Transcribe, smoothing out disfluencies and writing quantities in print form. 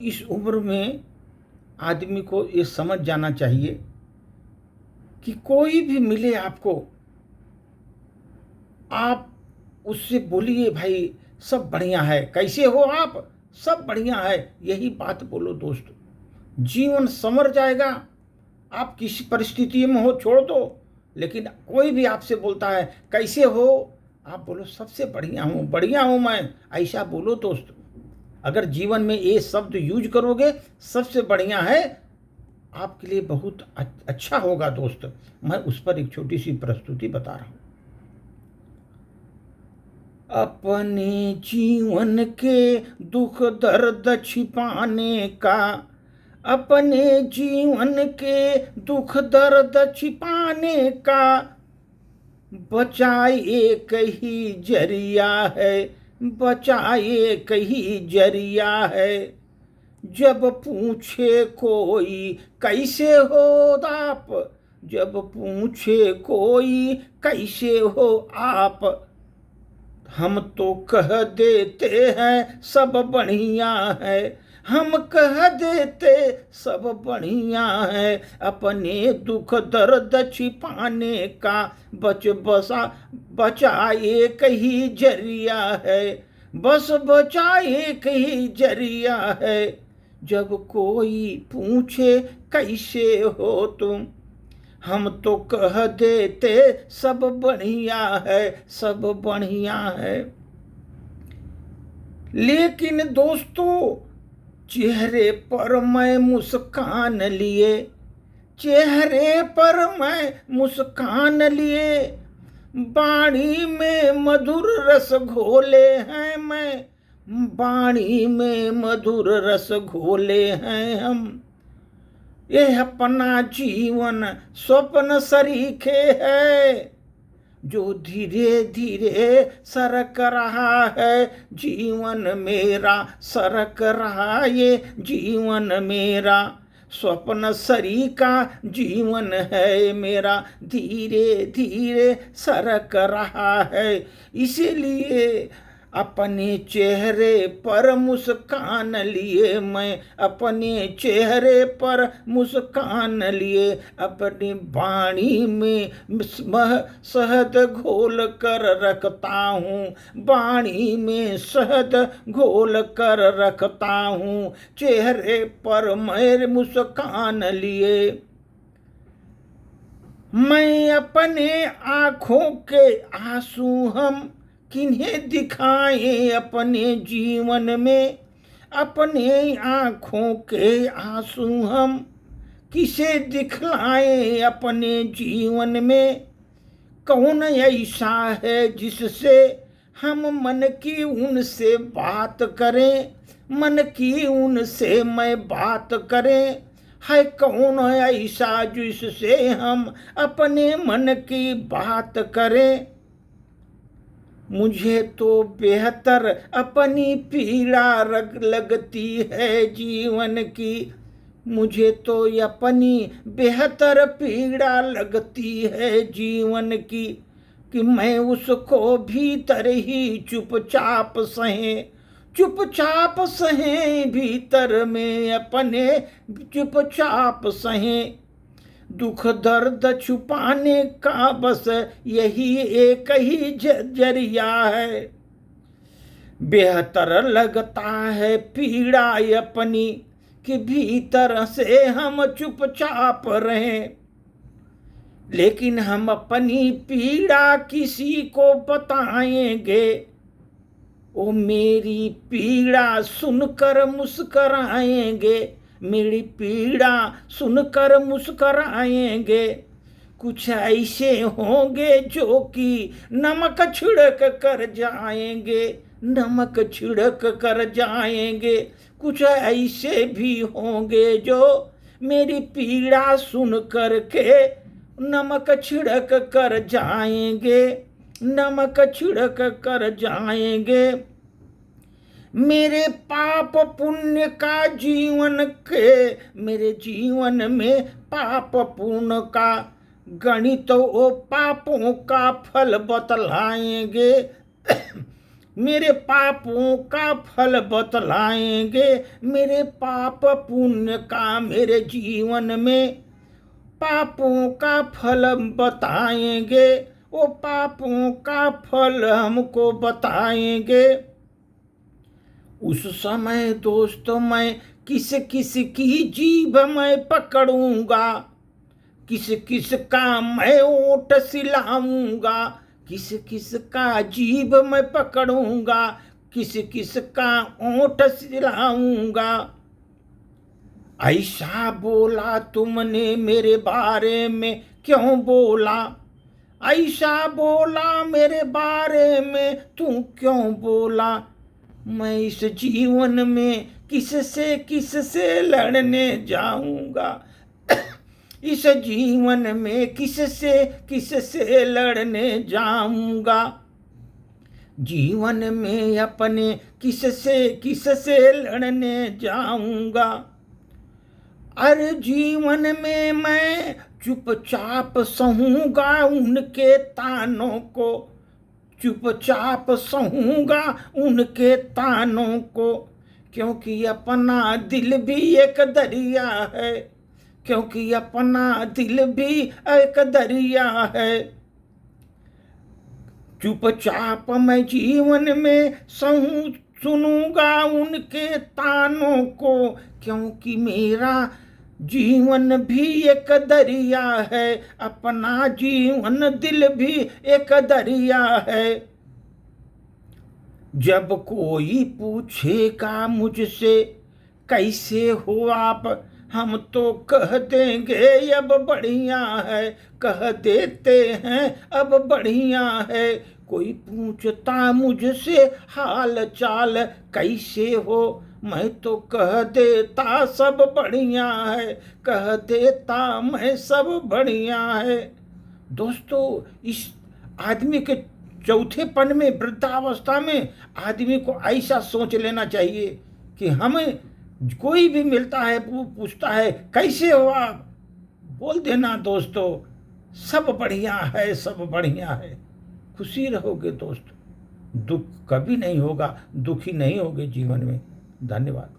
इस उम्र में आदमी को ये समझ जाना चाहिए कि कोई भी मिले आपको, आप उससे बोलिए भाई सब बढ़िया है, कैसे हो आप, सब बढ़िया है, यही बात बोलो दोस्त। जीवन संवर जाएगा। आप किसी परिस्थिति में हो छोड़ दो, लेकिन कोई भी आपसे बोलता है कैसे हो, आप बोलो सबसे बढ़िया हूँ मैं, ऐसा बोलो दोस्त। अगर जीवन में ये शब्द यूज करोगे सबसे बढ़िया है, आपके लिए बहुत अच्छा होगा दोस्त। मैं उस पर एक छोटी सी प्रस्तुति बता रहा हूं। अपने जीवन के दुख दर्द छिपाने का, अपने जीवन के दुख दर्द छिपाने का बचाए एक ही जरिया है, बचाए एक ही जरिया है। जब पूछे कोई कैसे हो आप, जब पूछे कोई कैसे हो आप, हम तो कह देते हैं सब बढ़िया है, हम कह देते सब बढ़िया है। अपने दुख दर्द छिपाने का बचा एक ही जरिया है, बस बचा एक ही जरिया है। जब कोई पूछे कैसे हो तुम, हम तो कह देते सब बढ़िया है, सब बढ़िया है। लेकिन दोस्तों, चेहरे पर मैं मुस्कान लिए, चेहरे पर मैं मुस्कान लिए, बाणी में मधुर रस घोले हैं मैं, बाणी में मधुर रस घोले हैं हम। यह अपना जीवन स्वप्न सरीखे है, जो धीरे धीरे सरक रहा है। जीवन मेरा सरक रहा, ये जीवन मेरा स्वप्न सरीका जीवन है मेरा, धीरे धीरे सरक रहा है। इसीलिए अपने चेहरे पर मुस्कान लिए मैं, अपने चेहरे पर मुस्कान लिए, अपनी वाणी में शहद घोल कर रखता हूँ, वाणी में शहद घोल कर रखता हूँ। चेहरे पर मैं मुस्कान लिए, मैं अपने आँखों के आंसू हम किन्हें दिखाएं अपने जीवन में, अपने आँखों के आंसू हम किसे दिखलाएं अपने जीवन में। कौन ऐसा है जिससे हम मन की उनसे बात करें, मन की उनसे मैं बात करें। है कौन ऐसा जिससे हम अपने मन की बात करें। मुझे तो बेहतर अपनी पीड़ा लगती है जीवन की, मुझे तो अपनी बेहतर पीड़ा लगती है जीवन की, कि मैं उसको भीतर ही चुपचाप सहे, चुपचाप सहे भीतर में अपने चुपचाप सहे। दुख दर्द छुपाने का बस यही एक ही जरिया है। बेहतर लगता है पीड़ा अपनी, कि भीतर से हम चुपचाप रहें, लेकिन हम अपनी पीड़ा किसी को बताएंगे, वो मेरी पीड़ा सुनकर मुस्कराएंगे, मेरी पीड़ा सुनकर मुस्कराएंगे। कुछ ऐसे होंगे जो कि नमक छिड़क कर जाएंगे, नमक छिड़क कर जाएंगे। कुछ ऐसे भी होंगे जो मेरी पीड़ा सुन कर के नमक छिड़क कर जाएंगे, नमक छिड़क कर जाएंगे। मेरे पाप पुण्य का जीवन के, मेरे जीवन में पाप पुण्य का गणित वो पापों का फल बतलाएंगे। मेरे पापों का फल बतलाएंगे, मेरे पाप पुण्य का मेरे जीवन में पापों का फल बताएंगे, वो पापों का फल हमको बताएंगे। उस समय दोस्तों मैं किस किस की जीभ मैं पकड़ूंगा, किस किस का मैं ओट सिलाऊंगा, किस किस का जीभ मैं पकड़ूंगा, किस किस का ओट सिलाऊंगा। ऐसा बोला तुमने मेरे बारे में क्यों बोला, ऐसा बोला मेरे बारे में तू क्यों बोला। मैं इस जीवन में किससे लड़ने जाऊंगा, इस जीवन में किससे लड़ने जाऊंगा। जीवन में अपने किससे लड़ने जाऊंगा। अरे जीवन में मैं चुपचाप सहूंगा उनके तानों को, चुपचाप सहूंगा उनके तानों को। क्योंकि अपना दिल भी एक दरिया है, क्योंकि अपना दिल भी एक दरिया है। चुपचाप मैं जीवन में सुनूंगा उनके तानों को, क्योंकि मेरा जीवन भी एक दरिया है, अपना जीवन दिल भी एक दरिया है। जब कोई पूछेगा मुझसे कैसे हो आप, हम तो कह देंगे अब बढ़िया है, कह देते हैं अब बढ़िया है। कोई पूछता मुझसे हाल चाल कैसे हो, मैं तो कह देता सब बढ़िया है, कह देता मैं सब बढ़िया है। दोस्तों इस आदमी के चौथेपन में, वृद्धावस्था में आदमी को ऐसा सोच लेना चाहिए कि हमें कोई भी मिलता है वो पूछता है कैसे हो आप, बोल देना दोस्तों सब बढ़िया है, सब बढ़िया है। खुशी रहोगे दोस्त, दुख कभी नहीं होगा, दुखी नहीं होगे जीवन में। धन्यवाद।